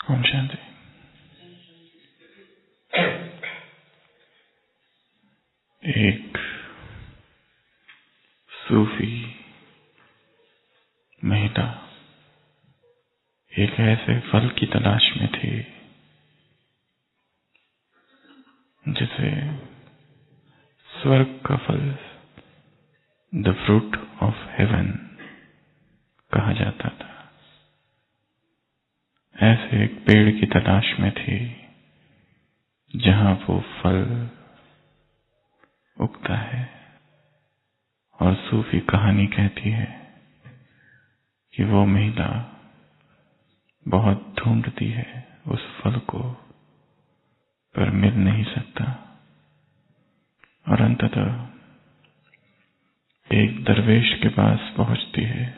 ओम शांति। एक सूफी महिला एक ऐसे फल की तलाश में थी जिसे स्वर्ग का फल, द फ्रूट ऑफ हेवन कहा जाता था। ऐसे एक पेड़ की तलाश में थी जहां वो फल उगता है। और सूफी कहानी कहती है कि वो महिला बहुत ढूंढती है उस फल को, पर मिल नहीं सकता। और अंततः एक दरवेश के पास पहुंचती है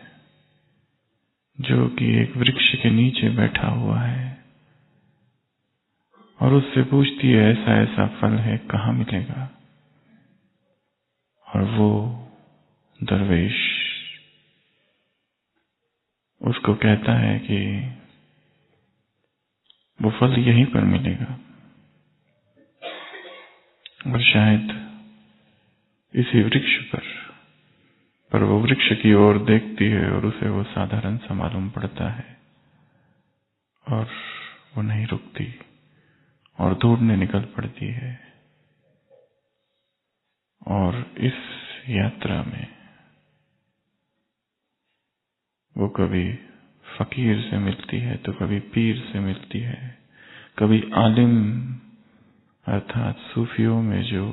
जो कि एक वृक्ष के नीचे बैठा हुआ है, और उससे पूछती है ऐसा ऐसा फल है, कहाँ मिलेगा। और वो दरवेश उसको कहता है कि वो फल यहीं पर मिलेगा, और शायद इसी वृक्ष पर वो वृक्ष की ओर देखती है और उसे वो साधारण सा मालूम पड़ता है, और वो नहीं रुकती और ढूंढने निकल पड़ती है। और इस यात्रा में वो कभी फकीर से मिलती है तो कभी पीर से मिलती है, कभी आलिम अर्थात सूफियों में जो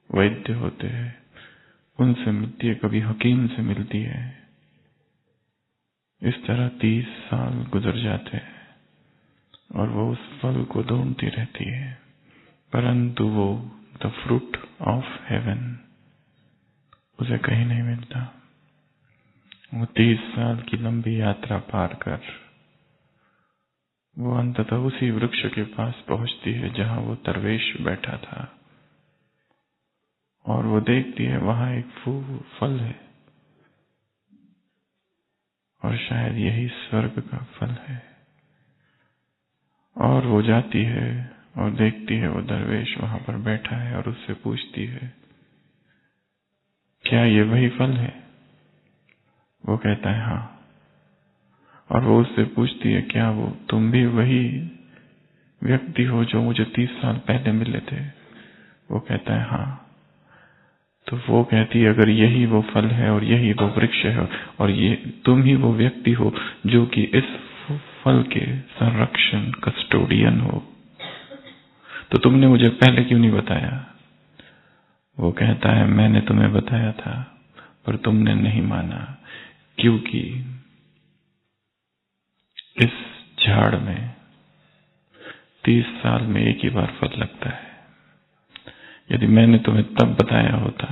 वैद्य होते हैं उनसे मिलती है, कभी हकीम से मिलती है। इस तरह 30 साल गुजर जाते हैं और वो उस फल को ढूंढती रहती है, परंतु वो द फ्रूट ऑफ हेवन उसे कहीं नहीं मिलता। वो 30 साल की लंबी यात्रा पार कर वो अंततः उसी वृक्ष के पास पहुंचती है जहां वो दरवेश बैठा था, और वो देखती है वहां एक फल है, और शायद यही स्वर्ग का फल है। और वो जाती है और देखती है वो दरवेश वहां पर बैठा है, और उससे पूछती है क्या ये वही फल है। वो कहता है हाँ। और वो उससे पूछती है क्या वो तुम भी वही व्यक्ति हो जो मुझे 30 साल पहले मिले थे। वो कहता है हाँ। तो वो कहती है अगर यही वो फल है और यही वो वृक्ष है और ये तुम ही वो व्यक्ति हो जो कि इस फल के संरक्षण कस्टोडियन हो, तो तुमने मुझे पहले क्यों नहीं बताया। वो कहता है मैंने तुम्हें बताया था पर तुमने नहीं माना, क्योंकि इस झाड़ में 30 साल में एक ही बार फल लगता है। यदि मैंने तुम्हें तब बताया होता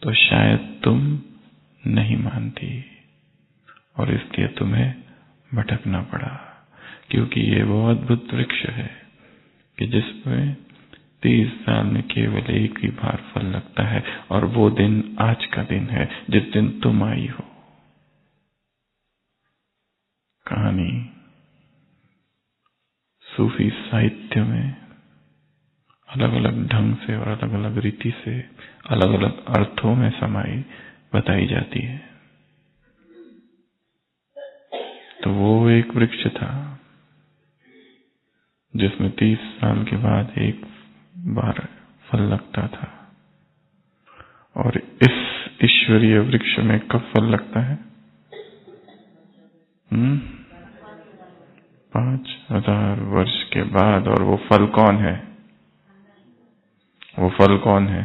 तो शायद तुम नहीं मानती, और इसलिए तुम्हें भटकना पड़ा। क्योंकि ये वो अद्भुत वृक्ष है कि जिसमें 30 साल में केवल एक ही बार फल लगता है, और वो दिन आज का दिन है जिस दिन तुम आई हो। कहानी सूफी साहित्य में अलग अलग ढंग से और अलग अलग रीति से अलग अलग अर्थों में समाई बताई जाती है। तो वो एक वृक्ष था जिसमें 30 साल के बाद एक बार फल लगता था, और इस ईश्वरीय वृक्ष में कब फल लगता है। 5000 वर्ष के बाद। और वो फल कौन है। वो फल कौन है।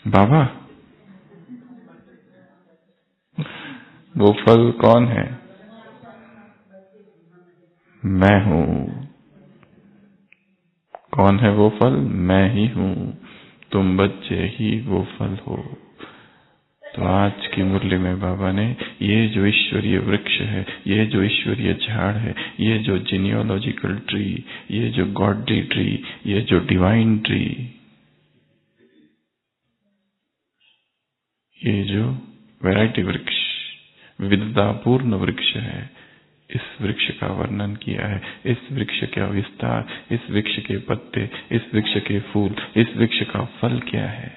बाबा। वो फल कौन है। मैं हूं। कौन है वो फल। मैं ही हूं। तुम बच्चे ही वो फल हो। तो आज की मुरली में बाबा ने ये जो ईश्वरीय वृक्ष है, ये जो ईश्वरीय झाड़ है, ये जो जीनियोलॉजिकल ट्री, ये जो गॉडली ट्री, ये जो डिवाइन ट्री, ये जो वैरायटी वृक्ष, विविधतापूर्ण वृक्ष है, इस वृक्ष का वर्णन किया है, इस वृक्ष का विस्तार, इस वृक्ष के पत्ते, इस वृक्ष के फूल, इस वृक्ष का फल क्या है।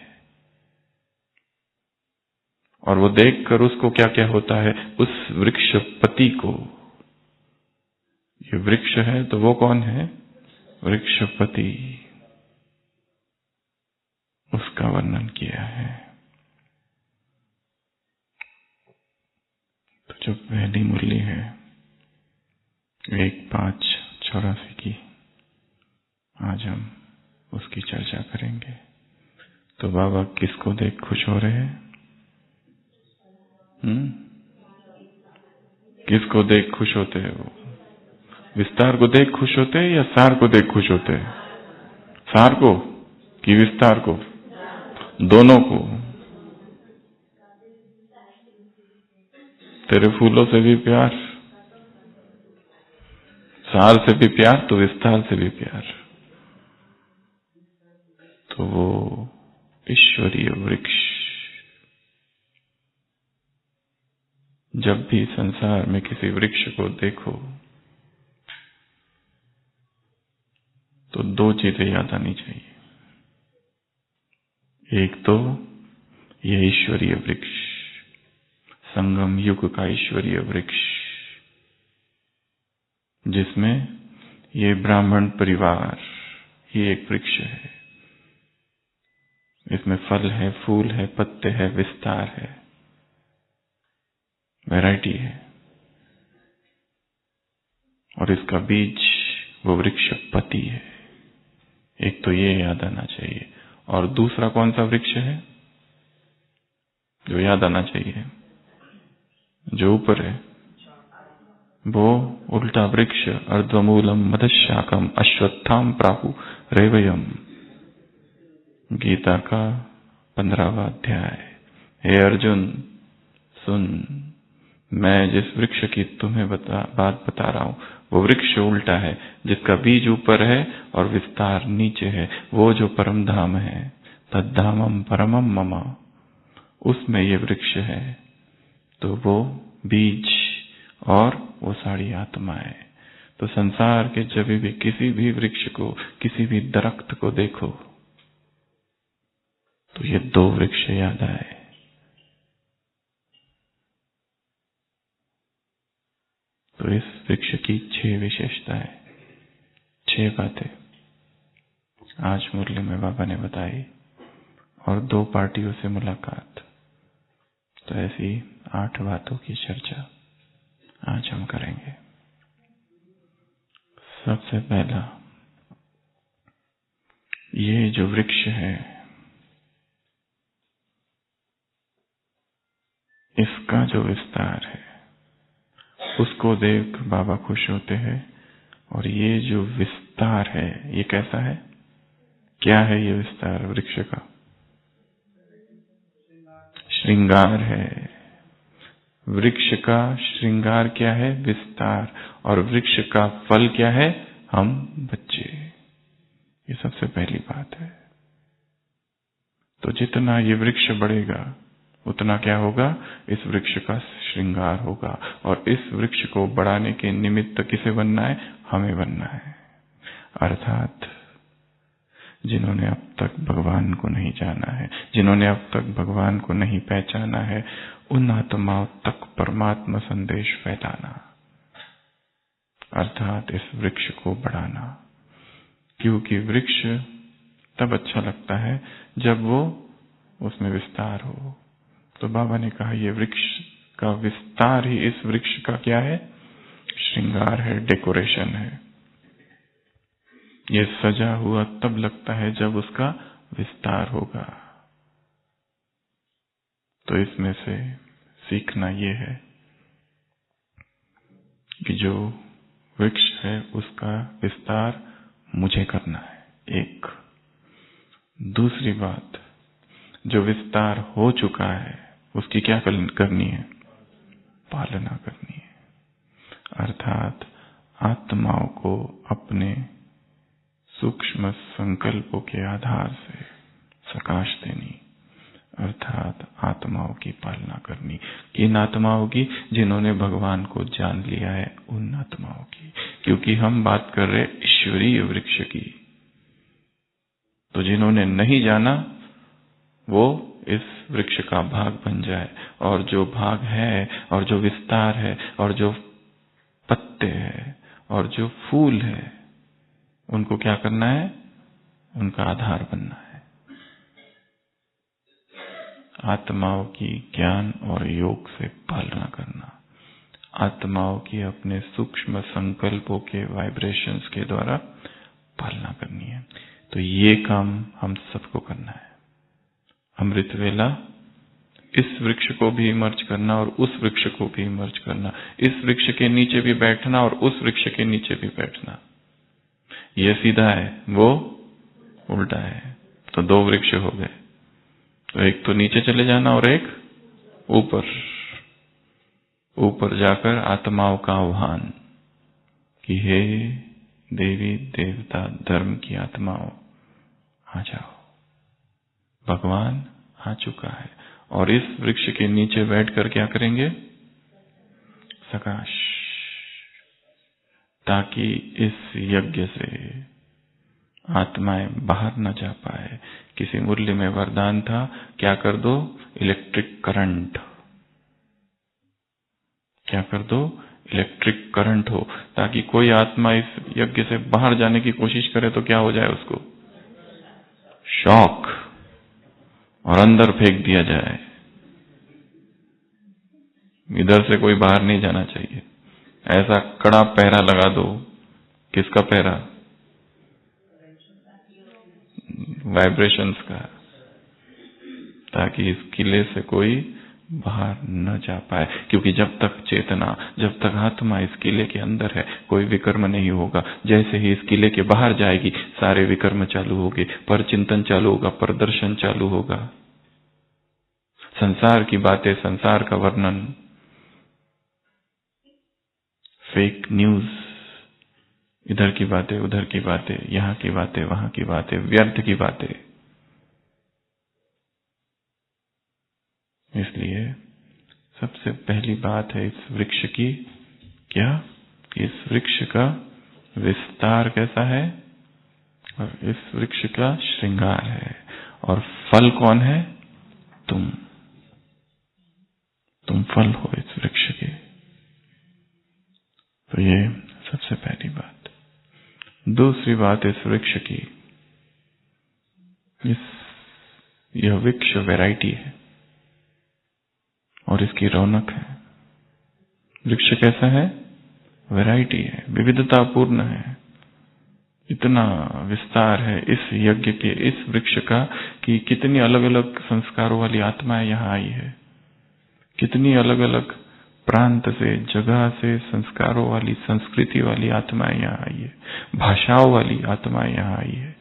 और वो देखकर उसको क्या क्या होता है, उस वृक्षपति को, ये वृक्ष है तो वो कौन है, वृक्षपति, उसका वर्णन किया है। तो जो पहली मुरली है 1/5/84 की, आज हम उसकी चर्चा करेंगे। तो बाबा किसको देख खुश हो रहे हैं? किसको देख खुश होते हैं? वो विस्तार को देख खुश होते हैं या सार को देख खुश होते हैं? सार को कि विस्तार को? दोनों को। तेरे फूलों से भी प्यार, सार से भी प्यार, तो विस्तार से भी प्यार। तो वो ईश्वरीय वृक्ष जब भी संसार में किसी वृक्ष को देखो तो दो चीजें याद आनी चाहिए। एक तो ये ईश्वरीय वृक्ष, संगम युग का ईश्वरीय वृक्ष, जिसमें ये ब्राह्मण परिवार ही एक वृक्ष है। इसमें फल है, फूल है, पत्ते है, विस्तार है, वैरायटी है। और इसका बीज वो वृक्षपति है। एक तो ये याद आना चाहिए। और दूसरा कौन सा वृक्ष है जो याद आना चाहिए? जो ऊपर है वो उल्टा वृक्ष, अर्धमूलम मदशाकम अश्वत्थाम प्राहु रेवयम, गीता का 15वां अध्याय। हे अर्जुन सुन, मैं जिस वृक्ष की तुम्हें बात बता रहा हूं वो वृक्ष उल्टा है, जिसका बीज ऊपर है और विस्तार नीचे है। वो जो परम धाम है, तद्धामम परमम मम, उसमें ये वृक्ष है। तो वो बीज और वो सारी आत्मा है। तो संसार के जब भी किसी भी वृक्ष को, किसी भी दरख्त को देखो तो ये दो वृक्ष याद आए। तो इस वृक्ष की 6 विशेषताएं, 6 बातें आज मुरली में बाबा ने बताई, और 2 पार्टियों से मुलाकात। तो ऐसी 8 बातों की चर्चा आज हम करेंगे। सबसे पहला, ये जो वृक्ष है इसका जो विस्तार है उसको देख बाबा खुश होते हैं। और ये जो विस्तार है ये कैसा है? क्या है ये विस्तार वृक्ष का? श्रृंगार है। वृक्ष का श्रृंगार क्या है? विस्तार। और वृक्ष का फल क्या है? हम बच्चे। ये सबसे पहली बात है। तो जितना ये वृक्ष बढ़ेगा उतना क्या होगा? इस वृक्ष का श्रृंगार होगा। और इस वृक्ष को बढ़ाने के निमित्त किसे बनना है? हमें बनना है। अर्थात जिन्होंने अब तक भगवान को नहीं जाना है, जिन्होंने अब तक भगवान को नहीं पहचाना है, उन आत्माओं तक परमात्मा संदेश फैलाना, अर्थात इस वृक्ष को बढ़ाना। क्योंकि वृक्ष तब अच्छा लगता है जब वो उसमें विस्तार हो। तो बाबा ने कहा ये वृक्ष का विस्तार ही इस वृक्ष का क्या है? श्रृंगार है, डेकोरेशन है। ये सजा हुआ तब लगता है जब उसका विस्तार होगा। तो इसमें से सीखना ये है कि जो वृक्ष है उसका विस्तार मुझे करना है। एक दूसरी बात, जो विस्तार हो चुका है उसकी क्या करनी है? पालना करनी है। अर्थात आत्माओं को अपने सूक्ष्म संकल्पों के आधार से प्रकाश देनी, अर्थात आत्माओं की पालना करनी। किन आत्माओं की? जिन्होंने भगवान को जान लिया है, उन आत्माओं की। क्योंकि हम बात कर रहे ईश्वरीय वृक्ष की। तो जिन्होंने नहीं जाना वो इस वृक्ष का भाग बन जाए, और जो भाग है और जो विस्तार है और जो पत्ते हैं और जो फूल है, उनको क्या करना है? उनका आधार बनना है। आत्माओं की ज्ञान और योग से पालना करना, आत्माओं की अपने सूक्ष्म संकल्पों के वाइब्रेशंस के द्वारा पालना करनी है। तो ये काम हम सबको करना है। अमृत वेला इस वृक्ष को भी इमर्ज करना और उस वृक्ष को भी इमर्ज करना, इस वृक्ष के नीचे भी बैठना और उस वृक्ष के नीचे भी बैठना। ये सीधा है, वो उल्टा है। तो दो वृक्ष हो गए। तो एक तो नीचे चले जाना और एक ऊपर। ऊपर जाकर आत्माओं का आह्वान कि हे देवी देवता धर्म की आत्माओं, आ जाओ, भगवान आ चुका है। और इस वृक्ष के नीचे बैठकर क्या करेंगे? सकाश, ताकि इस यज्ञ से आत्माएं बाहर न जा पाए। किसी मुरली में वरदान था, क्या कर दो? Electric current. क्या कर दो? इलेक्ट्रिक करंट हो, ताकि कोई आत्मा इस यज्ञ से बाहर जाने की कोशिश करे तो क्या हो जाए? उसको शॉक, और अंदर फेंक दिया जाए। इधर से कोई बाहर नहीं जाना चाहिए। ऐसा कड़ा पहरा लगा दो। किसका पहरा? वाइब्रेशंस का, ताकि इस किले से कोई बाहर न जा पाए। क्योंकि जब तक चेतना, जब तक आत्मा इस किले के अंदर है, कोई विकर्म नहीं होगा। जैसे ही इस किले के बाहर जाएगी, सारे विकर्म चालू होंगे, पर चिंतन चालू होगा, प्रदर्शन चालू होगा, संसार की बातें, संसार का वर्णन, फेक न्यूज, इधर की बातें, उधर की बातें, यहाँ की बातें, वहां की बातें, व्यर्थ की बातें। इसलिए सबसे पहली बात है इस वृक्ष की, क्या? इस वृक्ष का विस्तार कैसा है और इस वृक्ष का श्रृंगार है। और फल कौन है? तुम फल हो इस वृक्ष के। तो ये सबसे पहली बात। दूसरी बात इस वृक्ष की, यह वृक्ष वैरायटी है और इसकी रौनक है। वृक्ष कैसा है? वैरायटी है, विविधतापूर्ण है। इतना विस्तार है इस यज्ञ के, इस वृक्ष का, कि कितनी अलग अलग संस्कारों वाली आत्माएं यहाँ आई है। कितनी अलग अलग प्रांत से, जगह से, संस्कारों वाली, संस्कृति वाली आत्माएं यहाँ आई है। भाषाओं वाली आत्माएं यहाँ आई है।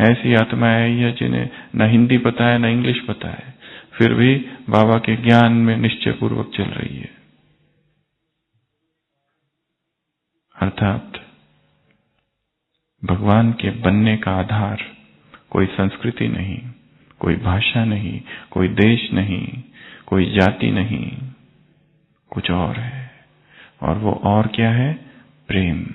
ऐसी आत्माएं आई है जिन्हें न हिंदी पता है न इंग्लिश पता है, फिर भी बाबा के ज्ञान में निश्चय पूर्वक चल रही है। अर्थात भगवान के बनने का आधार कोई संस्कृति नहीं, कोई भाषा नहीं, कोई देश नहीं, कोई जाति नहीं, कुछ और है। और वो और क्या है? प्रेम।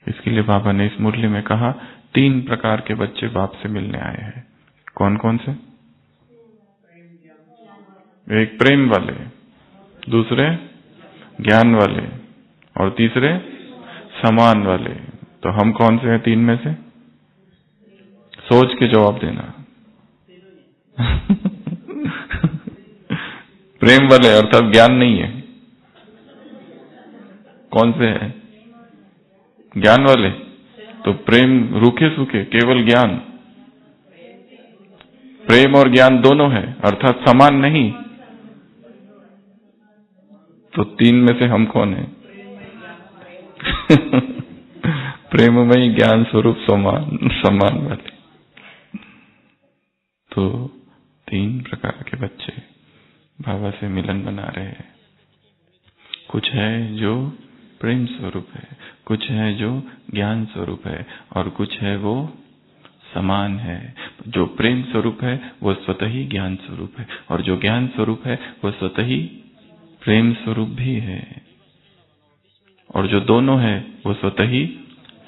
इसके लिए बाबा ने इस मुरली में कहा, 3 प्रकार के बच्चे बाप से मिलने आए हैं। कौन कौन से? एक प्रेम वाले, दूसरे ज्ञान वाले, और तीसरे समान वाले। तो हम कौन से हैं 3 में से? सोच के जवाब देना। प्रेम वाले अर्थात ज्ञान नहीं है। कौन से है? ज्ञान वाले। तो प्रेम रूखे सूखे, केवल ज्ञान। प्रेम और ज्ञान दोनों है, अर्थात समान नहीं। तो 3 में से हम कौन है? प्रेममयी ज्ञान स्वरूप समान वाले। तो 3 प्रकार के बच्चे बाबा से मिलन बना रहे हैं। कुछ है जो प्रेम स्वरूप है, कुछ है जो ज्ञान स्वरूप है, और कुछ है वो समान है। जो प्रेम स्वरूप है वो स्वतः ही ज्ञान स्वरूप है, और जो ज्ञान स्वरूप है वो स्वतः ही प्रेम स्वरूप भी है, और जो दोनों है वो स्वतः ही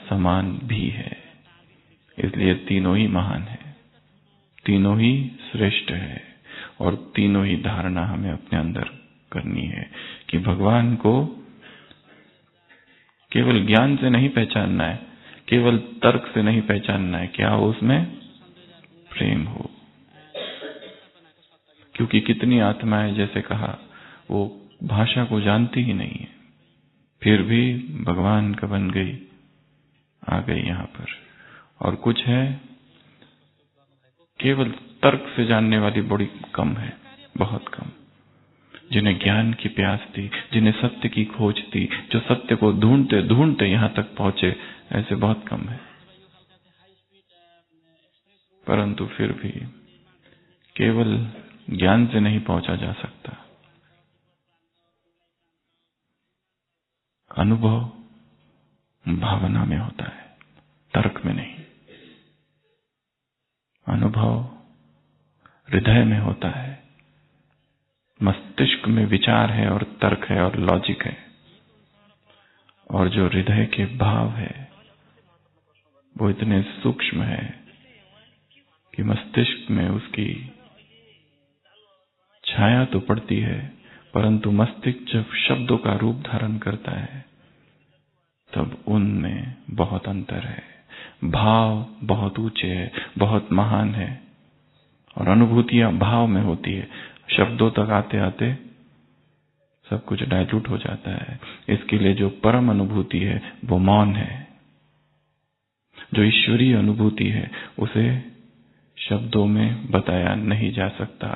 समान भी है। इसलिए तीनों ही महान है, तीनों ही श्रेष्ठ है, और तीनों ही धारणा हमें अपने अंदर करनी है कि भगवान को केवल ज्ञान से नहीं पहचानना है, केवल तर्क से नहीं पहचानना है, क्या हो उसमें प्रेम हो। क्योंकि कितनी आत्माएं, जैसे कहा, वो भाषा को जानती ही नहीं है, फिर भी भगवान का बन गई, आ गई यहाँ पर। और कुछ है केवल तर्क से जानने वाली बड़ी कम है, बहुत कम, जिन्हें ज्ञान की प्यास थी, जिन्हें सत्य की खोज थी, जो सत्य को ढूंढते ढूंढते यहाँ तक पहुंचे, ऐसे बहुत कम है। परंतु फिर भी केवल ज्ञान से नहीं पहुंचा जा सकता। अनुभव भावना में होता है, तर्क में नहीं। अनुभव हृदय में होता है, मस्तिष्क में विचार है और तर्क है और लॉजिक है, और जो हृदय के भाव है वो इतने सूक्ष्म है कि मस्तिष्क में उसकी छाया तो पड़ती है, परंतु मस्तिष्क जब शब्दों का रूप धारण करता है तब उनमें बहुत अंतर है। भाव बहुत ऊंचे है, बहुत महान है, और अनुभूतियां भाव में होती है। शब्दों तक आते आते सब कुछ डाइल्यूट हो जाता है। इसके लिए जो परम अनुभूति है वो मौन है। जो ईश्वरीय अनुभूति है उसे शब्दों में बताया नहीं जा सकता।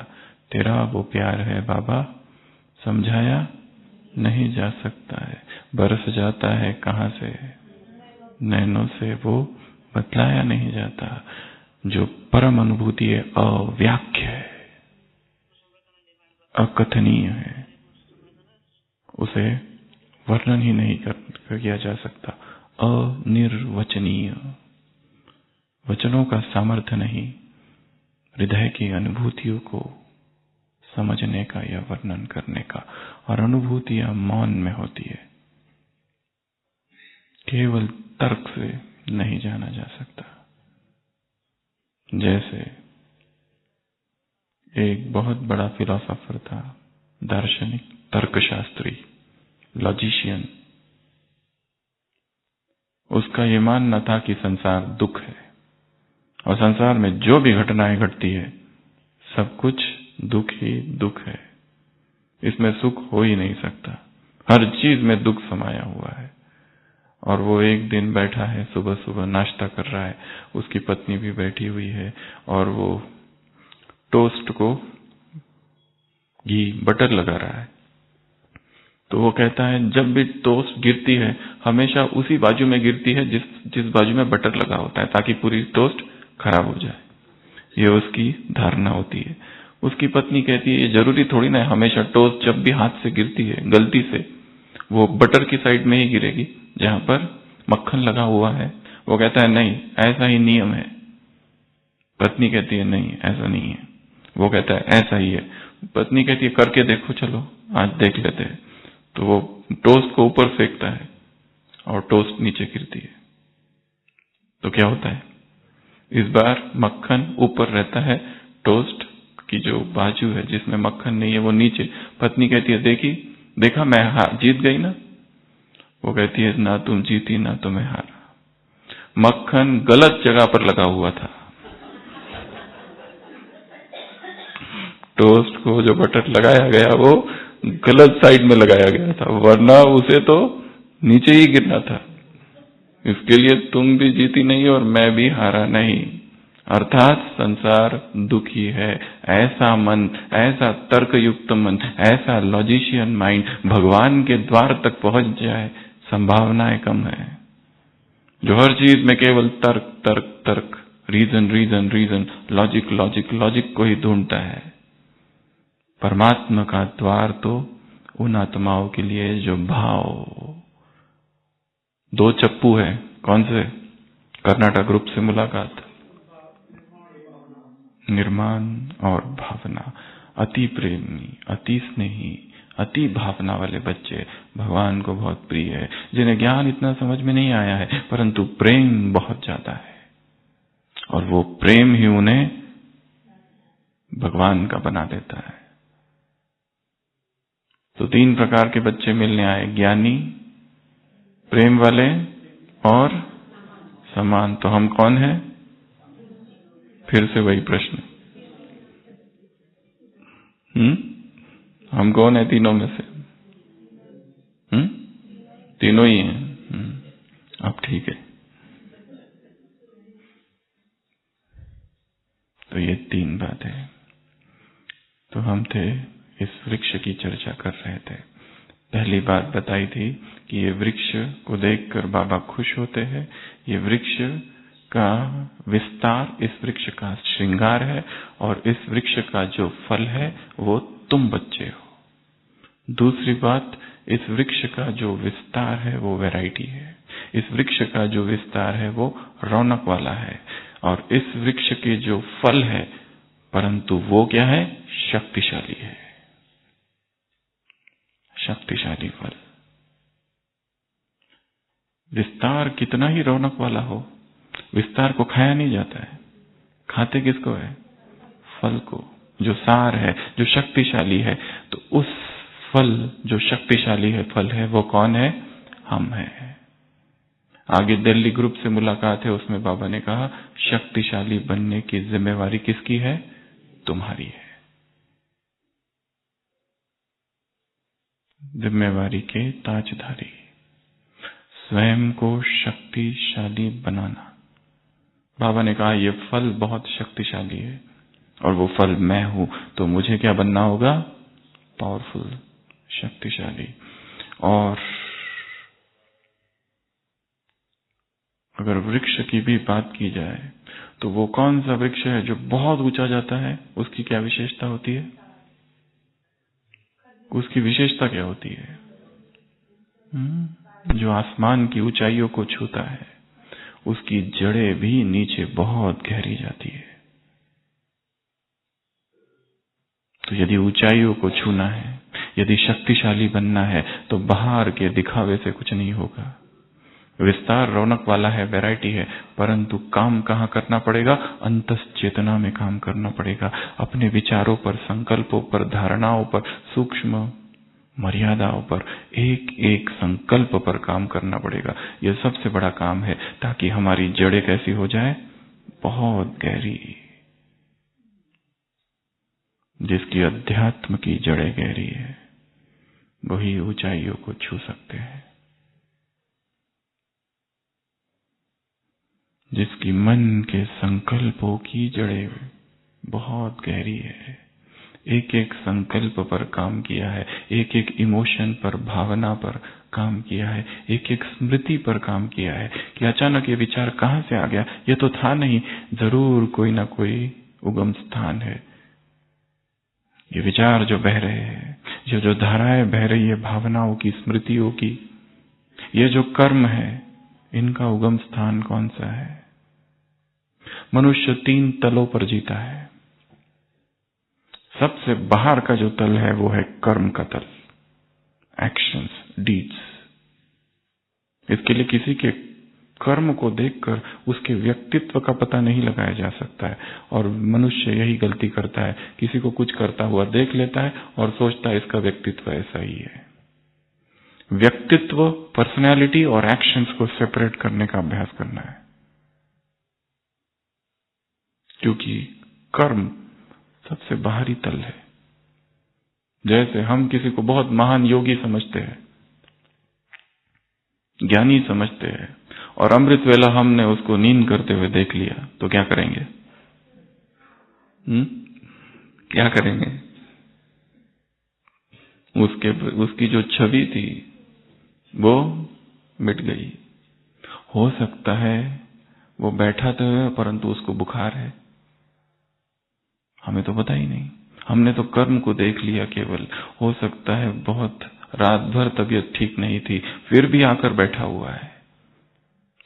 तेरा वो प्यार है बाबा, समझाया नहीं जा सकता है, बरस जाता है कहां से, नैनों से वो बतलाया नहीं जाता। जो परम अनुभूति है अव्याख्य है, अकथनीय है, उसे वर्णन ही नहीं किया जा सकता। अनिर्वचनीय, वचनों का सामर्थ्य नहीं हृदय की अनुभूतियों को समझने का या वर्णन करने का। और अनुभूतियां मौन में होती है, केवल तर्क से नहीं जाना जा सकता। जैसे एक बहुत बड़ा फिलोसोफर था, दार्शनिक, तर्कशास्त्री, लॉजिशियन। उसका ये मानना था कि संसार दुख है, और संसार में जो भी घटनाएं घटती है सब कुछ दुख ही दुख है, इसमें सुख हो ही नहीं सकता, हर चीज में दुख समाया हुआ है। और वो एक दिन बैठा है, सुबह सुबह नाश्ता कर रहा है, उसकी पत्नी भी बैठी हुई है, और वो टोस्ट को घी बटर लगा रहा है। तो वो कहता है जब भी टोस्ट गिरती है हमेशा उसी बाजू में गिरती है जिस बाजू में बटर लगा होता है, ताकि पूरी टोस्ट खराब हो जाए। ये उसकी धारणा होती है। उसकी पत्नी कहती है ये जरूरी थोड़ी ना है हमेशा टोस्ट जब भी हाथ से गिरती है गलती से वो बटर की साइड में ही गिरेगी जहां पर मक्खन लगा हुआ है। वो कहता है नहीं, ऐसा ही नियम है। पत्नी कहती है नहीं, ऐसा नहीं है। वो कहता है ऐसा ही है। पत्नी कहती है करके देखो, चलो आज देख लेते हैं। तो वो टोस्ट को ऊपर फेंकता है और टोस्ट नीचे गिरती है। तो क्या होता है, इस बार मक्खन ऊपर रहता है, टोस्ट की जो बाजू है जिसमें मक्खन नहीं है वो नीचे। पत्नी कहती है देखा मैं जीत गई ना। वो कहती है ना तुम जीती ना तो मैं हारा, मक्खन गलत जगह पर लगा हुआ था। टोस्ट को जो बटर लगाया गया वो गलत साइड में लगाया गया था, वरना उसे तो नीचे ही गिरना था। इसके लिए तुम भी जीती नहीं और मैं भी हारा नहीं। अर्थात संसार दुखी है। ऐसा मन, ऐसा तर्कयुक्त मन, ऐसा लॉजिशियन माइंड भगवान के द्वार तक पहुंच जाए, संभावनाएं कम है। जो हर चीज में केवल तर्क तर्क तर्क, reason reason reason, logic logic logic को ही ढूंढता है। परमात्मा का द्वार तो उन आत्माओं के लिए जो भाव। दो चप्पू है, कौन से? कर्नाटक ग्रुप से मुलाकात। निर्माण और भावना, अति प्रेमी, अति स्नेही, अति भावना वाले बच्चे भगवान को बहुत प्रिय है, जिन्हें ज्ञान इतना समझ में नहीं आया है, परंतु प्रेम बहुत ज्यादा है, और वो प्रेम ही उन्हें भगवान का बना देता है। तो 3 प्रकार के बच्चे मिलने आए, ज्ञानी, प्रेम वाले और समान। तो हम कौन हैं? फिर से वही प्रश्न, हम कौन है तीनों में से? तीनों ही हैं। अब ठीक है। तो ये 3 बातें। तो हम थे इस वृक्ष की चर्चा कर रहे थे। पहली बात बताई थी कि ये वृक्ष को देखकर बाबा खुश होते हैं, ये वृक्ष का विस्तार, इस वृक्ष का श्रृंगार है, और इस वृक्ष का जो फल है वो तुम बच्चे हो। दूसरी बात, इस वृक्ष का जो विस्तार है वो वैरायटी है, इस वृक्ष का जो विस्तार है वो रौनक वाला है, और इस वृक्ष के जो फल है, परंतु वो क्या है? शक्तिशाली है, शक्तिशाली फल। विस्तार कितना ही रौनक वाला हो, विस्तार को खाया नहीं जाता है। खाते किसको है? फल को, जो सार है, जो शक्तिशाली है। तो उस फल, जो शक्तिशाली है फल है, वो कौन है? हम हैं। आगे दिल्ली ग्रुप से मुलाकात है, उसमें बाबा ने कहा शक्तिशाली बनने की जिम्मेवारी किसकी है? तुम्हारी है। जिम्मेवारी के ताजधारी, स्वयं को शक्तिशाली बनाना। बाबा ने कहा ये फल बहुत शक्तिशाली है, और वो फल मैं हूं, तो मुझे क्या बनना होगा? पावरफुल, शक्तिशाली। और अगर वृक्ष की भी बात की जाए तो वो कौन सा वृक्ष है जो बहुत ऊंचा जाता है? उसकी क्या विशेषता होती है? उसकी विशेषता क्या होती है? जो आसमान की ऊंचाइयों को छूता है, उसकी जड़ें भी नीचे बहुत गहरी जाती है। तो यदि ऊंचाइयों को छूना है, यदि शक्तिशाली बनना है, तो बाहर के दिखावे से कुछ नहीं होगा। विस्तार रौनक वाला है, वैरायटी है, परंतु काम कहाँ करना पड़ेगा? अंतस चेतना में काम करना पड़ेगा। अपने विचारों पर, संकल्पों पर, धारणाओं पर, सूक्ष्म मर्यादाओं पर, एक एक संकल्प पर काम करना पड़ेगा। यह सबसे बड़ा काम है, ताकि हमारी जड़ें कैसी हो जाए? बहुत गहरी। जिसकी अध्यात्म की जड़ें गहरी है, वही ऊंचाइयों को छू सकते हैं। जिसकी मन के संकल्पों की जड़ें बहुत गहरी है, एक एक संकल्प पर काम किया है, एक एक इमोशन पर, भावना पर काम किया है, एक एक स्मृति पर काम किया है, कि अचानक ये विचार कहां से आ गया? ये तो था नहीं, जरूर कोई ना कोई उगम स्थान है। ये विचार जो बह रहे हैं, जो धाराएं बह रही है भावनाओं की, स्मृतियों की, ये जो कर्म है, इनका उगम स्थान कौन सा है? मनुष्य 3 तलों पर जीता है। सबसे बाहर का जो तल है वो है कर्म का तल, एक्शंस, डीड्स। इसके लिए किसी के कर्म को देखकर उसके व्यक्तित्व का पता नहीं लगाया जा सकता है, और मनुष्य यही गलती करता है, किसी को कुछ करता हुआ देख लेता है और सोचता है इसका व्यक्तित्व ऐसा ही है। व्यक्तित्व, पर्सनैलिटी और एक्शंस को सेपरेट करने का अभ्यास करना है, क्योंकि कर्म सबसे बाहरी तल है। जैसे हम किसी को बहुत महान योगी समझते हैं, ज्ञानी समझते हैं, और अमृत वेला हमने उसको नींद करते हुए देख लिया, तो क्या करेंगे? क्या करेंगे? उसकी जो छवि थी वो मिट गई। हो सकता है वो बैठा था, परंतु उसको बुखार है, हमें तो पता ही नहीं, हमने तो कर्म को देख लिया केवल। हो सकता है बहुत रात भर तबीयत ठीक नहीं थी, फिर भी आकर बैठा हुआ है,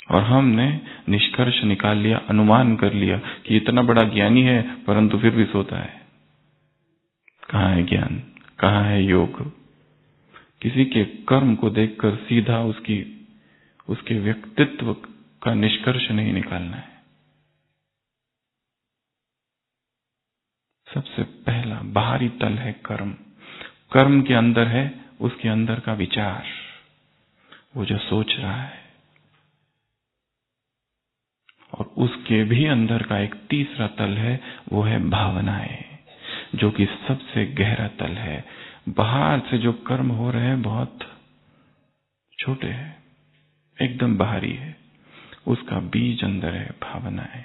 और हमने निष्कर्ष निकाल लिया, अनुमान कर लिया कि इतना बड़ा ज्ञानी है परंतु फिर भी सोता है। कहाँ है ज्ञान, कहाँ है योग? किसी के कर्म को देखकर सीधा उसके व्यक्तित्व का निष्कर्ष नहीं निकालना है। सबसे पहला बाहरी तल है कर्म। कर्म के अंदर है उसके अंदर का विचार, वो जो सोच रहा है। और उसके भी अंदर का एक तीसरा तल है, वो है भावनाएं, जो कि सबसे गहरा तल है। बाहर से जो कर्म हो रहे हैं बहुत छोटे हैं, एकदम बाहरी है, उसका बीज अंदर है भावनाएं।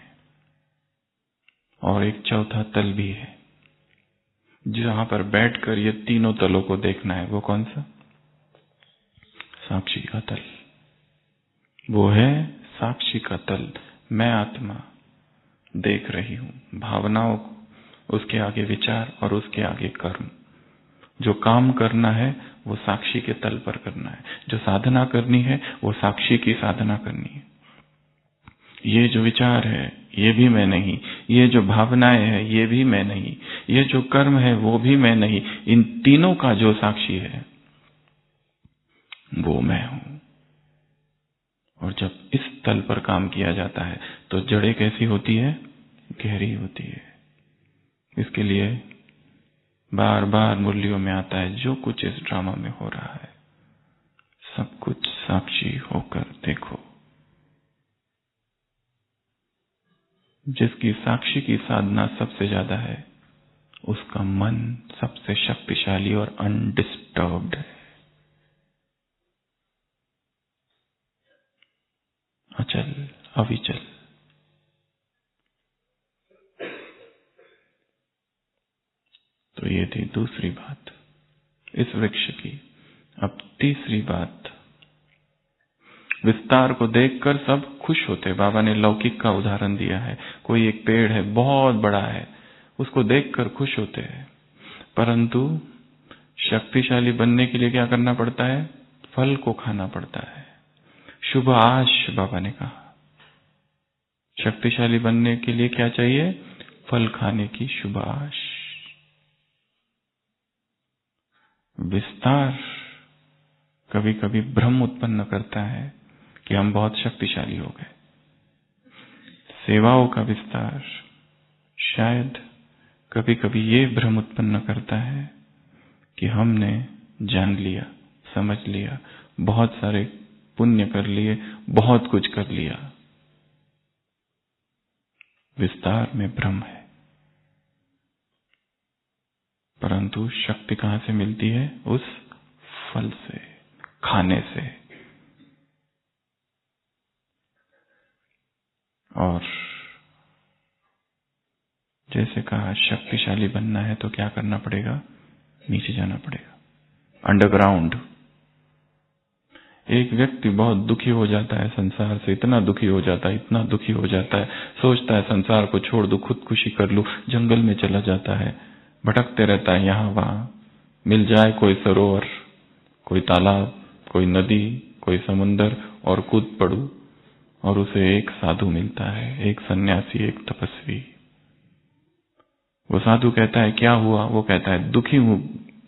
और एक चौथा तल भी है जहां पर बैठकर ये तीनों तलों को देखना है। वो कौन सा? साक्षी का तल। वो है साक्षी का तल। मैं आत्मा देख रही हूं भावनाओं को, उसके आगे विचार और उसके आगे कर्म। जो काम करना है वो साक्षी के तल पर करना है, जो साधना करनी है वो साक्षी की साधना करनी है। ये जो विचार है ये भी मैं नहीं, ये जो भावनाएं है ये भी मैं नहीं, ये जो कर्म है वो भी मैं नहीं। इन तीनों का जो साक्षी है वो मैं हूं। और जब इस तल पर काम किया जाता है तो जड़ें कैसी होती है? गहरी होती है। इसके लिए बार बार मुरलियों में आता है, जो कुछ इस ड्रामा में हो रहा है सब कुछ साक्षी होकर देखो। जिसकी साक्षी की साधना सबसे ज्यादा है उसका मन सबसे शक्तिशाली और अनडिस्टर्ब्ड है, अचल अविचल। तो ये थी दूसरी बात इस वृक्ष की। अब तीसरी बात, विस्तार को देखकर सब खुश होते। बाबा ने लौकिक का उदाहरण दिया है। कोई एक पेड़ है बहुत बड़ा है, उसको देखकर खुश होते हैं, परंतु शक्तिशाली बनने के लिए क्या करना पड़ता है? फल को खाना पड़ता है। शुभ आश बाबा ने कहा, शक्तिशाली बनने के लिए क्या चाहिए? फल खाने की शुभ आश। विस्तार कभी कभी भ्रम उत्पन्न करता है कि हम बहुत शक्तिशाली हो गए। सेवाओं का विस्तार शायद कभी कभी ये भ्रम उत्पन्न करता है कि हमने जान लिया, समझ लिया, बहुत सारे पुण्य कर लिए, बहुत कुछ कर लिया। विस्तार में भ्रम है, परंतु शक्ति कहां से मिलती है? उस फल से, खाने से। और जैसे कहा शक्तिशाली बनना है तो क्या करना पड़ेगा? नीचे जाना पड़ेगा, अंडरग्राउंड। एक व्यक्ति बहुत दुखी हो जाता है संसार से, इतना दुखी हो जाता है, इतना दुखी हो जाता है, सोचता है संसार को छोड़ दूं, खुदकुशी कर लूं, जंगल में चला जाता है, भटकते रहता है यहां वहां। मिल जाए कोई सरोवर, कोई तालाब, कोई नदी, कोई समुंदर और कूद पड़ूं, और उसे एक साधु मिलता है, एक सन्यासी, एक तपस्वी। वो साधु कहता है क्या हुआ? वो कहता है दुखी हूं,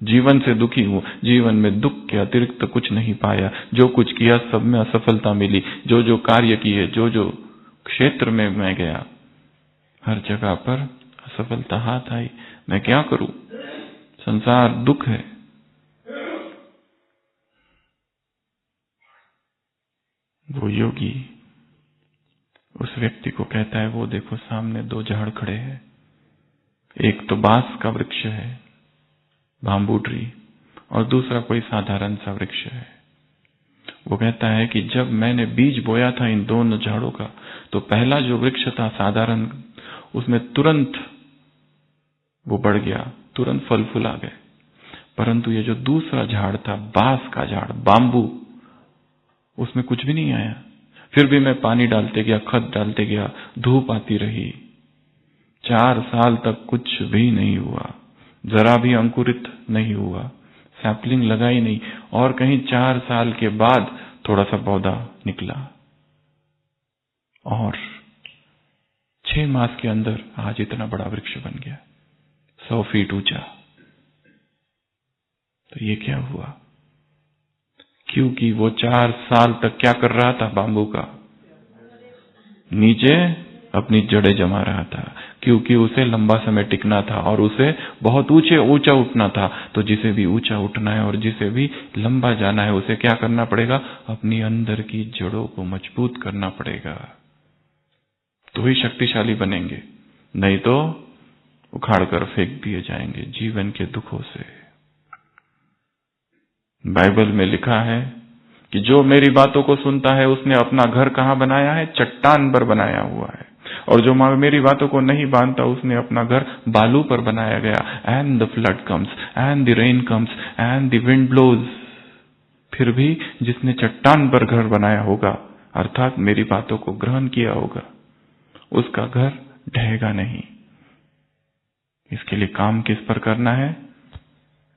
जीवन से दुखी हूं, जीवन में दुख के अतिरिक्त कुछ नहीं पाया, जो कुछ किया सब में असफलता मिली, जो जो कार्य किए, जो जो क्षेत्र में मैं गया हर जगह पर असफलता हाथ आई, मैं क्या करूं? संसार दुख है। वो योगी उस व्यक्ति को कहता है, वो देखो सामने दो झाड़ खड़े हैं, एक तो बांस का वृक्ष है, बाम्बू ट्री, और दूसरा कोई साधारण सा वृक्ष है। वो कहता है कि जब मैंने बीज बोया था इन दोनों झाड़ों का, तो पहला जो वृक्ष था साधारण, उसमें तुरंत वो बढ़ गया, तुरंत फल फूल आ गए। परंतु ये जो दूसरा झाड़ था, बांस का झाड़, बाम्बू, उसमें कुछ भी नहीं आया। फिर भी मैं पानी डालते गया, खत डालते गया, धूप आती रही, 4 साल तक कुछ भी नहीं हुआ, जरा भी अंकुरित नहीं हुआ, सैपलिंग लगा ही नहीं। और कहीं 4 साल के बाद थोड़ा सा पौधा निकला। और 6 मास के अंदर आज इतना बड़ा वृक्ष बन गया, 100 फीट ऊंचा। तो ये क्या हुआ? क्योंकि वो 4 साल तक क्या कर रहा था? बाम्बू का नीचे अपनी जड़ें जमा रहा था, क्योंकि उसे लंबा समय टिकना था और उसे बहुत ऊंचा उठना था। तो जिसे भी ऊंचा उठना है और जिसे भी लंबा जाना है, उसे क्या करना पड़ेगा? अपनी अंदर की जड़ों को मजबूत करना पड़ेगा, तो ही शक्तिशाली बनेंगे, नहीं तो उखाड़ कर फेंक दिए जाएंगे जीवन के दुखों से। बाइबल में लिखा है कि जो मेरी बातों को सुनता है उसने अपना घर कहां बनाया है? चट्टान पर बनाया हुआ है। और जो मेरी बातों को नहीं मानता उसने अपना घर बालू पर बनाया गया। And the flood comes and the rain comes and the wind blows. फिर भी जिसने चट्टान पर घर बनाया होगा, अर्थात मेरी बातों को ग्रहण किया होगा, उसका घर ढहेगा नहीं। इसके लिए काम किस पर करना है?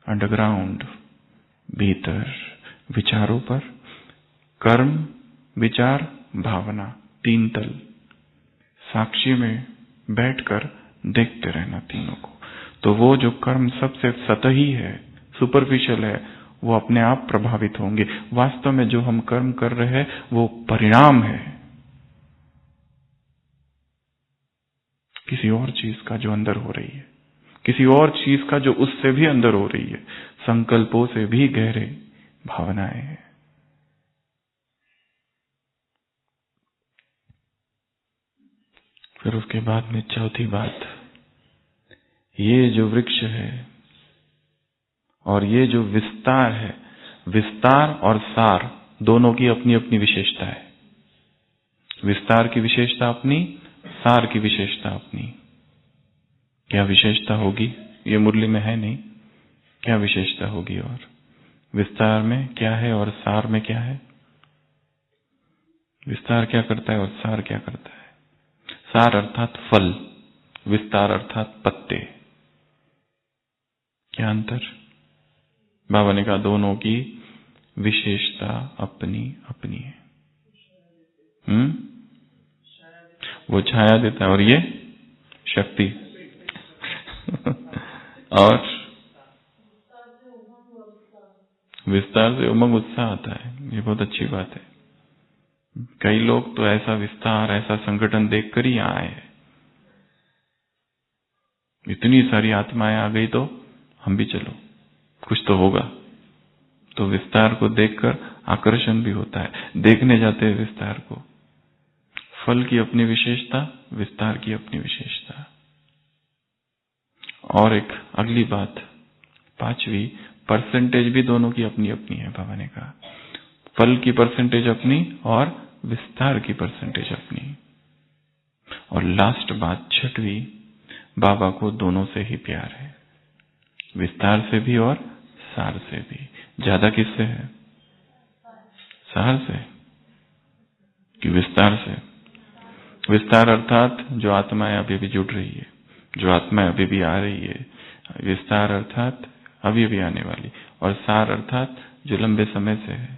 अंडरग्राउंड, भीतर, विचारों पर, कर्म, विचार, भावना, 3 तल। साक्षी में बैठकर देखते रहना तीनों को। तो वो जो कर्म सबसे सतही है, सुपरफिशियल है, वो अपने आप प्रभावित होंगे। वास्तव में जो हम कर्म कर रहे हैं वो परिणाम है किसी और चीज का जो अंदर हो रही है, किसी और चीज का जो उससे भी अंदर हो रही है, संकल्पों से भी गहरे भावनाएं हैं। फिर उसके बाद में चौथी बात, ये जो वृक्ष है और ये जो विस्तार है, विस्तार और सार दोनों की अपनी अपनी विशेषता है। विस्तार की विशेषता अपनी, सार की विशेषता अपनी। क्या विशेषता होगी? ये मुरली में है नहीं, क्या विशेषता होगी? और विस्तार में क्या है और सार में क्या है? विस्तार क्या करता है और सार क्या करता है? सार अर्थात फल, विस्तार अर्थात पत्ते। क्या अंतर? बाबा ने कहा दोनों की विशेषता अपनी अपनी है। वो छाया देता है और ये शक्ति। और विस्तार से उमंग उत्साह आता है। ये बहुत अच्छी बात है। कई लोग तो ऐसा विस्तार, ऐसा संगठन देखकर ही आए हैं। इतनी सारी आत्माएं आ गई तो हम भी चलो, कुछ तो होगा। तो विस्तार को देखकर आकर्षण भी होता है, देखने जाते हैं विस्तार को। फल की अपनी विशेषता, विस्तार की अपनी विशेषता। और एक अगली बात, 5वीं, परसेंटेज भी दोनों की अपनी अपनी है। बाबा ने कहा फल की परसेंटेज अपनी और विस्तार की परसेंटेज अपनी। और लास्ट बात, 6वीं, बाबा को दोनों से ही प्यार है, विस्तार से भी और सार से भी। ज्यादा किससे है? सार से कि विस्तार से? विस्तार अर्थात जो आत्माएं अभी भी जुड़ रही है, जो आत्माएं अभी भी आ रही है। विस्तार अर्थात अभी भी आने वाली, और सार अर्थात जो लंबे समय से है,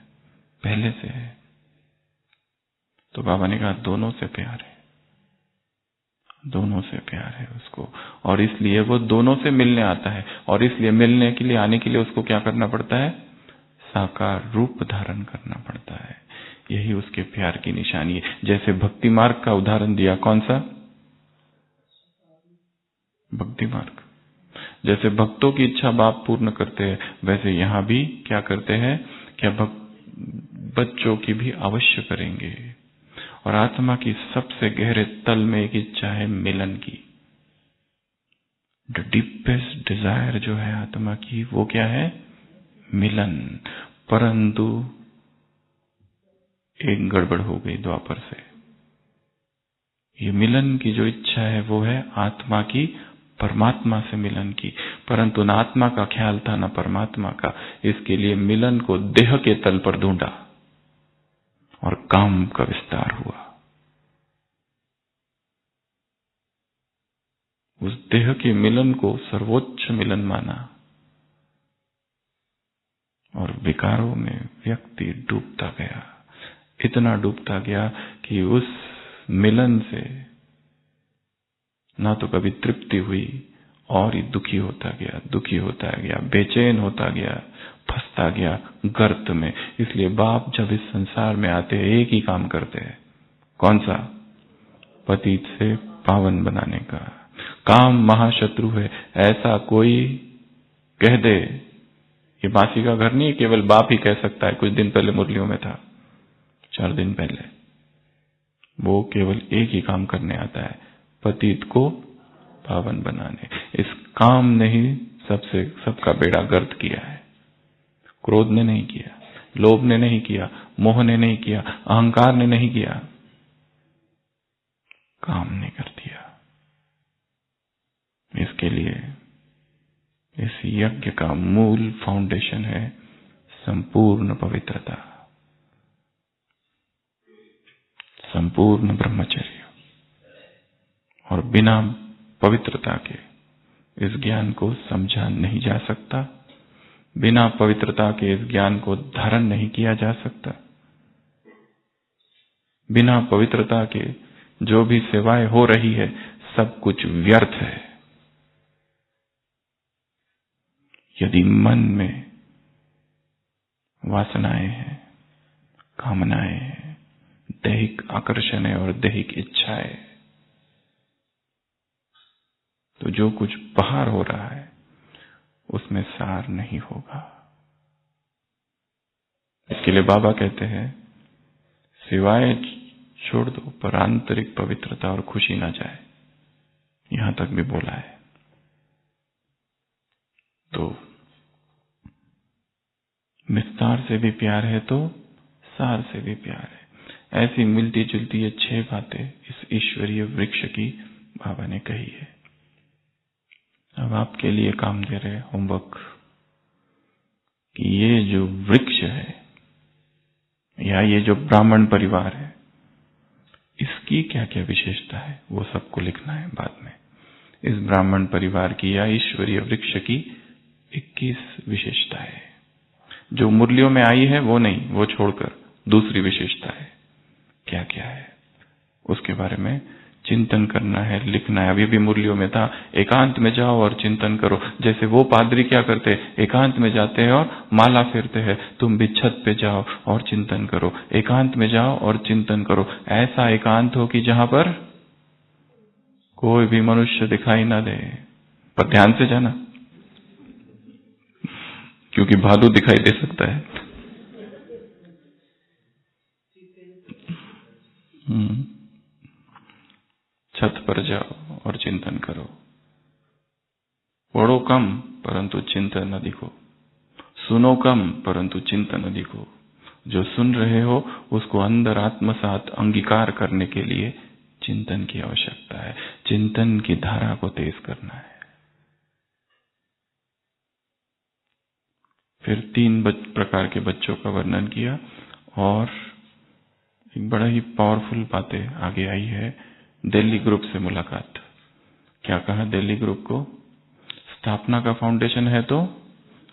पहले से है। तो बाबा ने कहा दोनों से प्यार है, दोनों से प्यार है उसको। और इसलिए वो दोनों से मिलने आता है। और इसलिए मिलने के लिए, आने के लिए उसको क्या करना पड़ता है? साकार रूप धारण करना पड़ता है। यही उसके प्यार की निशानी है। जैसे भक्ति मार्ग का उदाहरण दिया, कौन सा? भक्ति मार्ग। जैसे भक्तों की इच्छा बाप पूर्ण करते हैं, वैसे यहां भी क्या करते हैं? क्या बच्चों की भी अवश्य करेंगे। और आत्मा की सबसे गहरे तल में एक इच्छा है मिलन की। द डीपेस्ट डिजायर जो है आत्मा की, वो क्या है? मिलन। परंतु एक गड़बड़ हो गई द्वापर से। ये मिलन की जो इच्छा है वो है आत्मा की परमात्मा से मिलन की, परंतु न आत्मा का ख्याल था न परमात्मा का। इसके लिए मिलन को देह के तल पर ढूंढा और काम का विस्तार हुआ। उस देह के मिलन को सर्वोच्च मिलन माना और विकारों में व्यक्ति डूबता गया। इतना डूबता गया कि उस मिलन से ना तो कभी तृप्ति हुई, और ही दुखी होता गया, बेचैन होता गया, फंसता गया गर्त में। इसलिए बाप जब इस संसार में आते हैं एक ही काम करते हैं, कौन सा? पतित से पावन बनाने का। काम महाशत्रु है, ऐसा कोई कह दे, ये बांसी का घर नहीं है, केवल बाप ही कह सकता है। कुछ दिन पहले मुरलियों में था, 4 दिन पहले, वो केवल एक ही काम करने आता है, पतित को पावन बनाने। इस काम ने ही सबका बेड़ा गर्द किया है। क्रोध ने नहीं किया, लोभ ने नहीं किया, मोह ने नहीं किया, अहंकार ने नहीं किया, काम ने कर दिया। इसके लिए इस यज्ञ का मूल फाउंडेशन है संपूर्ण पवित्रता, संपूर्ण ब्रह्मचर्य। और बिना पवित्रता के इस ज्ञान को समझा नहीं जा सकता, बिना पवित्रता के इस ज्ञान को धारण नहीं किया जा सकता। बिना पवित्रता के जो भी सेवाएं हो रही है सब कुछ व्यर्थ है। यदि मन में वासनाएं हैं, कामनाएं हैं, दैहिक आकर्षण है और दैहिक इच्छाएं, तो जो कुछ बाहर हो रहा है उसमें सार नहीं होगा। इसके लिए बाबा कहते हैं सिवाय छोड़ दो पर आंतरिक पवित्रता और खुशी ना जाए, यहां तक भी बोला है। तो विस्तार से भी प्यार है तो सार से भी प्यार है। ऐसी मिलती जुलती ये 6 बातें इस ईश्वरीय वृक्ष की बाबा ने कही है। अब आपके लिए काम दे रहे होमवर्क कि ये जो वृक्ष है या ये जो ब्राह्मण परिवार है, इसकी क्या क्या विशेषता है वो सबको लिखना है बाद में। इस ब्राह्मण परिवार की या ईश्वरीय वृक्ष की 21 विशेषताएं है। जो मुरलियों में आई है वो नहीं, वो छोड़कर दूसरी विशेषता है क्या क्या है उसके बारे में चिंतन करना है, लिखना है। अभी भी मुरलियों में था, एकांत में जाओ और चिंतन करो। जैसे वो पादरी क्या करते हैं, एकांत में जाते हैं और माला फेरते हैं, तुम भी छत पे जाओ और चिंतन करो, एकांत में जाओ और चिंतन करो। ऐसा एकांत हो कि जहां पर कोई भी मनुष्य दिखाई ना दे, पर ध्यान से जाना क्योंकि भालू दिखाई दे सकता है। छत पर जाओ और चिंतन करो। पढ़ो कम परंतु चिंतन अधिक हो, सुनो कम परंतु चिंतन अधिक हो। जो सुन रहे हो उसको अंदर आत्मसात अंगीकार करने के लिए चिंतन की आवश्यकता है। चिंतन की धारा को तेज करना है। फिर 3 प्रकार के बच्चों का वर्णन किया और एक बड़ा ही पावरफुल बातें आगे आई है। दिल्ली ग्रुप से मुलाकात। क्या कहा दिल्ली ग्रुप को? स्थापना का फाउंडेशन है तो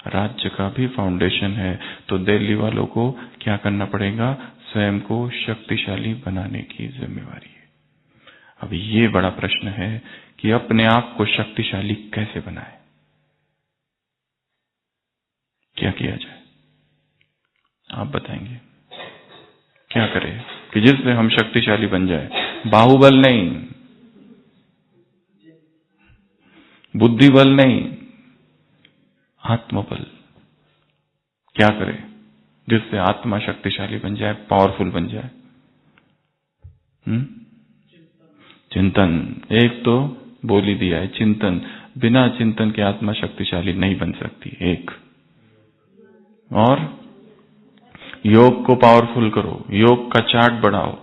राज्य का भी फाउंडेशन है। तो दिल्ली वालों को क्या करना पड़ेगा? स्वयं को शक्तिशाली बनाने की जिम्मेवारी है। अब ये बड़ा प्रश्न है कि अपने आप को शक्तिशाली कैसे बनाए, क्या किया जाए? आप बताएंगे क्या करें कि जिससे हम शक्तिशाली बन जाए? बाहुबल नहीं, बुद्धिबल नहीं, आत्मबल। क्या करें जिससे आत्मा शक्तिशाली बन जाए, पावरफुल बन जाए? चिंतन। एक तो बोल ही दिया है, चिंतन। बिना चिंतन के आत्मा शक्तिशाली नहीं बन सकती। एक और योग को पावरफुल करो, योग का चार्ट बढ़ाओ।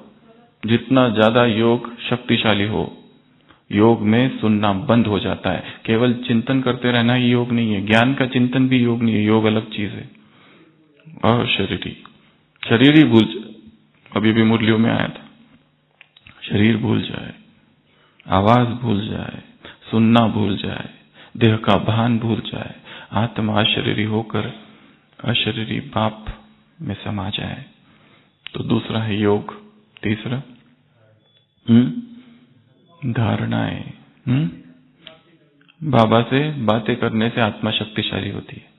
जितना ज्यादा योग शक्तिशाली हो, योग में सुनना बंद हो जाता है। केवल चिंतन करते रहना ही योग नहीं है, ज्ञान का चिंतन भी योग नहीं है, योग अलग चीज है। और शरीर ही भूल जाए। अभी भी मुरलियों में आया था, शरीर भूल जाए, आवाज भूल जाए, सुनना भूल जाए, देह का भान भूल जाए, आत्मा अशरीरी होकर अशरीरी बाप में समा जाए, तो दूसरा है योग। तीसरा धारणाएं। बाबा से बातें करने से आत्मा शक्तिशाली होती है।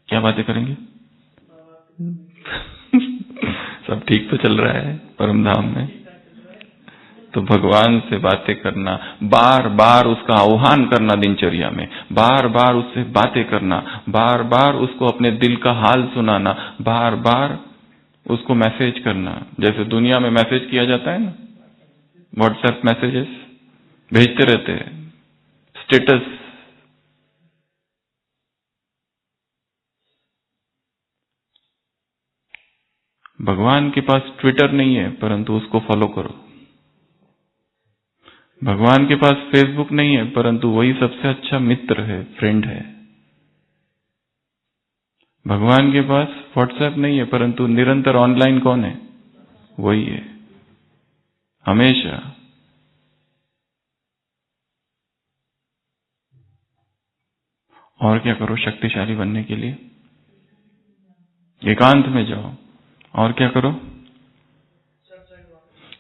क्या बातें करेंगे? सब ठीक तो चल रहा है परम धाम में, तो भगवान से बातें करना, बार बार उसका आह्वान करना दिनचर्या में, बार बार उससे बातें करना, बार बार उसको अपने दिल का हाल सुनाना, बार बार उसको मैसेज करना। जैसे दुनिया में मैसेज किया जाता है ना, व्हाट्सएप मैसेजेस भेजते रहते हैं, स्टेटस। भगवान के पास ट्विटर नहीं है, परंतु उसको फॉलो करो। भगवान के पास फेसबुक नहीं है, परंतु वही सबसे अच्छा मित्र है, फ्रेंड है। भगवान के पास व्हाट्सएप नहीं है, परंतु निरंतर ऑनलाइन कौन है? वही है, हमेशा। और क्या करो शक्तिशाली बनने के लिए? एकांत में जाओ। और क्या करो?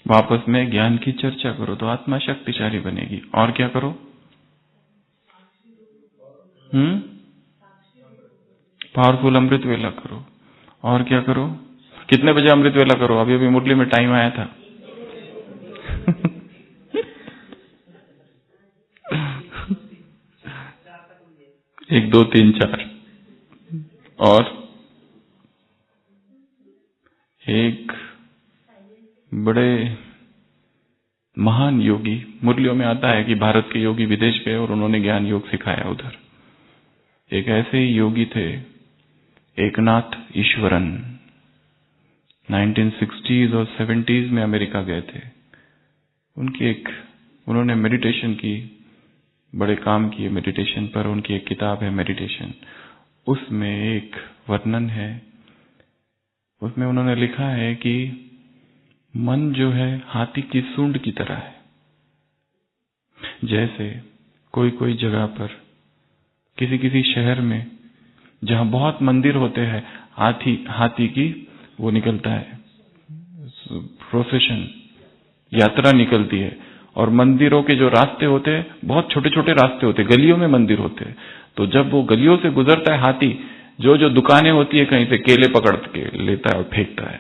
वापस में ज्ञान की चर्चा करो, तो आत्मा शक्तिशाली बनेगी। और क्या करो? पावरफुल अमृत वेला करो। और क्या करो? कितने बजे अमृत वेला करो? अभी अभी मुरली में टाइम आया था। 1, 2, 3, 4। और एक बड़े महान योगी, मुरलियों में आता है कि भारत के योगी विदेश गए और उन्होंने ज्ञान योग सिखाया उधर। एक ऐसे ही योगी थे एकनाथ ईश्वरन, 1960s और 70s में अमेरिका गए थे। उन्होंने मेडिटेशन की, बड़े काम किए मेडिटेशन पर। उनकी एक किताब है मेडिटेशन, उसमें एक वर्णन है, उसमें उन्होंने लिखा है कि मन जो है हाथी की सूंड की तरह है। जैसे कोई कोई जगह पर, किसी किसी शहर में जहां बहुत मंदिर होते हैं, हाथी की वो निकलता है, प्रोसेशन, यात्रा निकलती है। और मंदिरों के जो रास्ते होते हैं बहुत छोटे छोटे रास्ते होते हैं, गलियों में मंदिर होते हैं। तो जब वो गलियों से गुजरता है हाथी, जो जो दुकानें होती है, कहीं से केले पकड़ के लेता है और फेंकता है,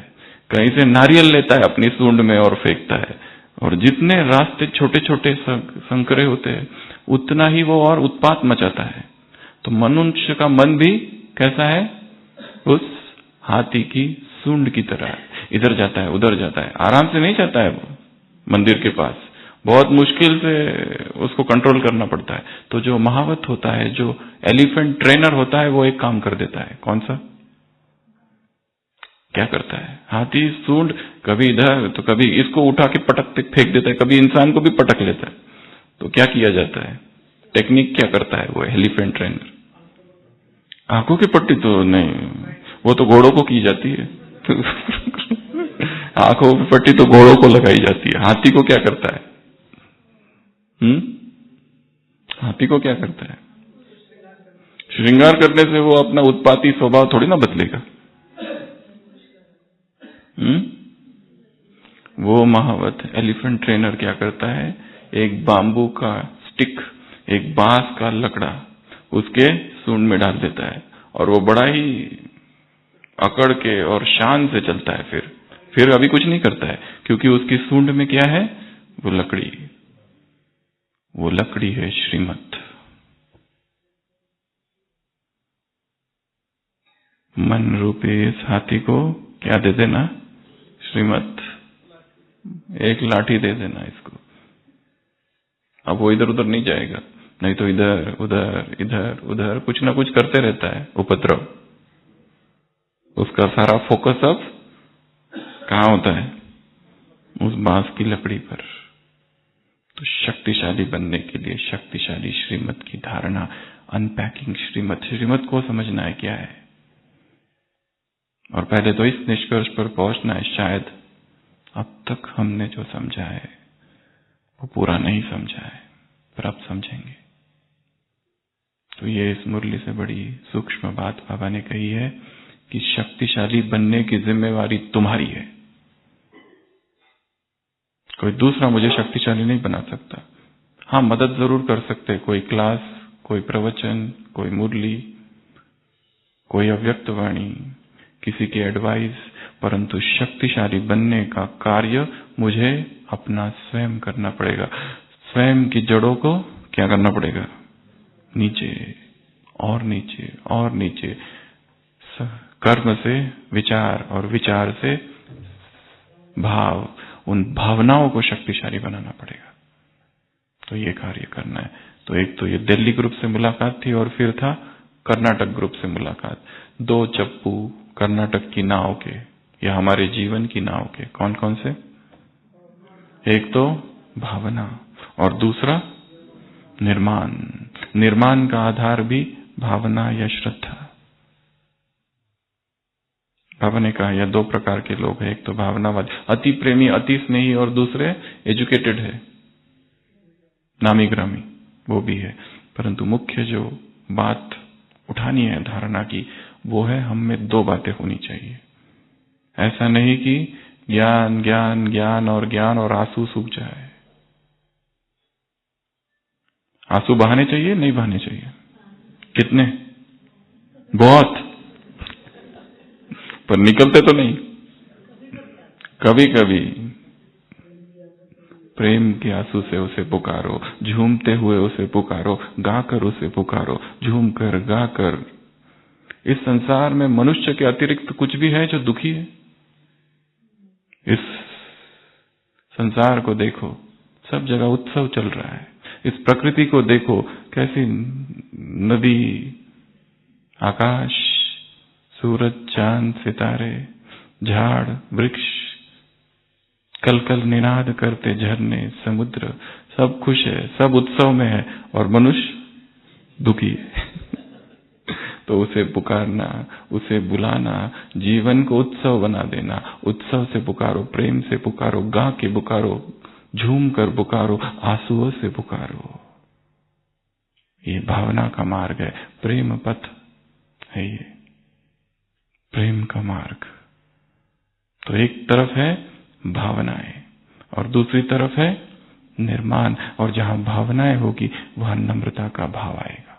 कहीं से नारियल लेता है अपनी सूंड में और फेंकता है। और जितने रास्ते छोटे छोटे संकरे होते हैं, उतना ही वो और उत्पात मचाता है। तो मनुष्य का मन भी कैसा है? उस हाथी की सूंड की तरह है, इधर जाता है उधर जाता है, आराम से नहीं जाता है वो मंदिर के पास, बहुत मुश्किल से उसको कंट्रोल करना पड़ता है। तो जो महावत होता है, जो एलिफेंट ट्रेनर होता है, वो एक काम कर देता है। कौन सा? क्या करता है? हाथी सूंड कभी इधर तो कभी इसको उठा के पटक फेंक देता है, कभी इंसान को भी पटक लेता है। तो क्या किया जाता है? टेक्निक क्या करता है वो एलिफेंट ट्रेनर? आंखों की पट्टी तो नहीं, वो तो घोड़ों को की जाती है। आंखों की पट्टी तो घोड़ों को लगाई जाती है। हाथी को क्या करता है? हाथी को क्या करता है? श्रृंगार करने से वो अपना उत्पाती स्वभाव थोड़ी ना बदलेगा। वो महावत एलिफेंट ट्रेनर क्या करता है? एक बांबू का स्टिक, एक बांस का लकड़ा उसके सूंड में डाल देता है, और वो बड़ा ही अकड़ के और शान से चलता है। फिर अभी कुछ नहीं करता है, क्योंकि उसकी सूंड में क्या है? वो लकड़ी है श्रीमत। मन रूपी इस हाथी को क्या दे देना? श्रीमत। एक लाठी दे देना इसको। अब वो इधर उधर नहीं जाएगा, नहीं तो इधर उधर इधर उधर कुछ ना कुछ करते रहता है, उपद्रव। उसका सारा फोकस अब कहाँ होता है? उस बांस की लकड़ी पर। तो शक्तिशाली बनने के लिए शक्तिशाली श्रीमत की धारणा, अनपैकिंग श्रीमत को समझना है क्या है। और पहले तो इस निष्कर्ष पर पहुंचना है, शायद अब तक हमने जो समझा है वो पूरा नहीं समझा है, पर अब समझेंगे। तो ये इस मुरली से बड़ी सूक्ष्म बात बाबा ने कही है कि शक्तिशाली बनने की जिम्मेवारी तुम्हारी है। कोई दूसरा मुझे शक्तिशाली नहीं बना सकता। हाँ, मदद जरूर कर सकते, कोई क्लास, कोई प्रवचन, कोई मुरली, कोई अव्यक्त वाणी, किसी की एडवाइस, परंतु शक्तिशाली बनने का कार्य मुझे अपना स्वयं करना पड़ेगा। स्वयं की जड़ों को क्या करना पड़ेगा? नीचे और नीचे और नीचे, कर्म से विचार और विचार से भाव, उन भावनाओं को शक्तिशाली बनाना पड़ेगा। तो ये कार्य करना है। तो एक तो ये दिल्ली ग्रुप से मुलाकात थी और फिर था कर्नाटक ग्रुप से मुलाकात। दो चप्पू कर्नाटक की नाव के या हमारे जीवन की नाव के। कौन कौन से? एक तो भावना और दूसरा निर्माण। निर्माण का आधार भी भावना या श्रद्धा। बाबा ने कहा यह दो प्रकार के लोग हैं, एक तो भावनावादी, अति प्रेमी, अति स्नेही, और दूसरे एजुकेटेड है, नामी ग्रामी, वो भी है। परंतु मुख्य जो बात उठानी है धारणा की, वो है हम में दो बातें होनी चाहिए। ऐसा नहीं कि ज्ञान ज्ञान ज्ञान और ज्ञान और आंसू सूख जाए। आंसू बहाने चाहिए, नहीं बहाने चाहिए? कितने? बहुत, पर निकलते तो नहीं। कभी कभी प्रेम के आंसू से उसे पुकारो, झूमते हुए उसे पुकारो, गाकर उसे पुकारो, झूमकर गाकर। इस संसार में मनुष्य के अतिरिक्त कुछ भी है जो दुखी है? इस संसार को देखो, सब जगह उत्सव चल रहा है। इस प्रकृति को देखो, कैसी नदी, आकाश, सूरज, चांद, सितारे, झाड़, वृक्ष, कल कल निनाद करते झरने, समुद्र, सब खुश है, सब उत्सव में है, और मनुष्य दुखी है। तो उसे पुकारना, उसे बुलाना, जीवन को उत्सव बना देना। उत्सव से पुकारो, प्रेम से पुकारो, गा के पुकारो, झूम कर पुकारो, आंसुओं से पुकारो। ये भावना का मार्ग है, प्रेम पथ है ये, प्रेम का मार्ग। तो एक तरफ है भावनाएं और दूसरी तरफ है निर्माण। और जहां भावनाएं होगी वहां नम्रता का भाव आएगा।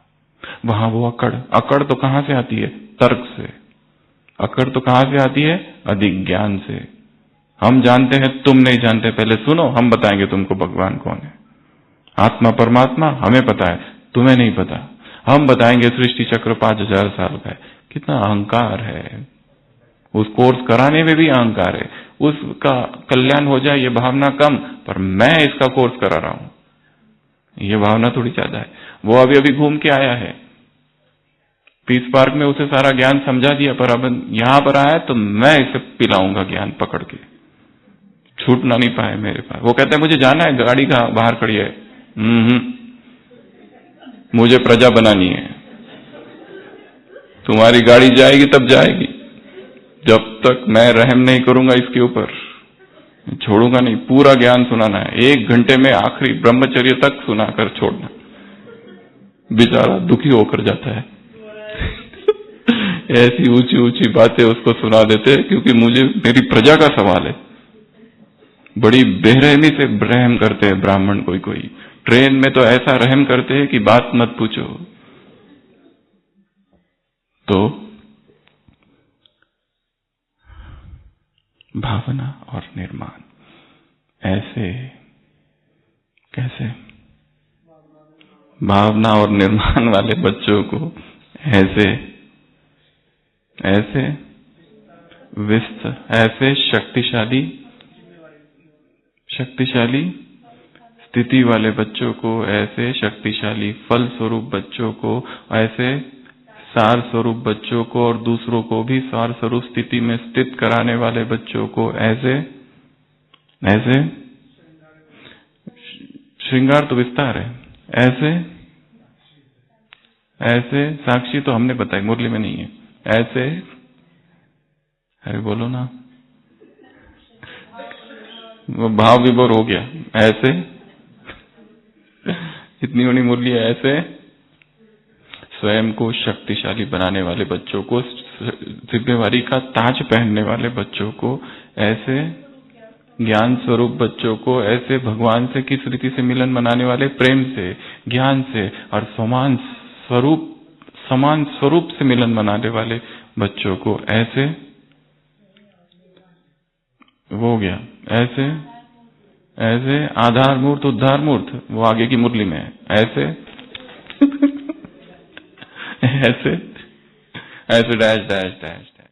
वहां वो अकड़ तो कहां से आती है? तर्क से। अकड़ तो कहां से आती है? अधिक ज्ञान से। हम जानते हैं, तुम नहीं जानते, पहले सुनो, हम बताएंगे तुमको भगवान कौन है। आत्मा परमात्मा हमें पता है, तुम्हें नहीं पता। हम बताएंगे सृष्टि चक्र 5000 साल का है। कितना अहंकार है, उस कोर्स कराने में भी अहंकार है। उसका कल्याण हो जाए ये भावना कम, पर मैं इसका कोर्स करा रहा हूं ये भावना थोड़ी ज्यादा है। वो अभी अभी घूम के आया है पीस पार्क में, उसे सारा ज्ञान समझा दिया, पर अब यहां पर आया तो मैं इसे पिलाऊंगा ज्ञान पकड़ के, छूटना नहीं पाए मेरे पास। वो कहते हैं मुझे जाना है, गाड़ी कहां बाहर खड़ी है, मुझे प्रजा बनानी है। तुम्हारी गाड़ी जाएगी तब जाएगी, जब तक मैं रहम नहीं करूंगा इसके ऊपर छोड़ूंगा नहीं। पूरा ज्ञान सुनाना है, 1 घंटे में आखिरी ब्रह्मचर्य तक सुनाकर छोड़ना। बेचारा दुखी होकर जाता है। ऐसी ऊंची ऊंची बातें उसको सुना देते हैं, क्योंकि मुझे मेरी प्रजा का सवाल है। बड़ी बेरहमी से रहम करते हैं ब्राह्मण कोई कोई। ट्रेन में तो ऐसा रहम करते हैं कि बात मत पूछो। तो भावना और निर्माण ऐसे कैसे? भावना और निर्माण वाले बच्चों को ऐसे ऐसे ऐसे शक्तिशाली स्थिति वाले बच्चों को, ऐसे शक्तिशाली फल स्वरूप बच्चों को, ऐसे सार स्वरूप बच्चों को और दूसरों को भी सार स्वरूप स्थिति में स्थित कराने वाले बच्चों को ऐसे श्रृंगार तो विस्तार है, ऐसे साक्षी तो हमने बताई, मुरली में नहीं है। ऐसे, अरे बोलो ना, वो भाव विभोर हो गया। ऐसे इतनी बड़ी मुरली है। ऐसे स्वयं को शक्तिशाली बनाने वाले बच्चों को, जिम्मेवारी का ताज पहनने वाले बच्चों को, ऐसे ज्ञान स्वरूप बच्चों को ऐसे भगवान से किस रीति से मिलन मनाने वाले, प्रेम से, ज्ञान से, और समान स्वरूप से मिलन मनाने वाले बच्चों को ऐसे, वो हो गया ऐसे ऐसे आधार मूर्त उद्धार मूर्त, वो आगे की मुरली में है, ऐसे ऐसे ऐसे डैश डैश डैश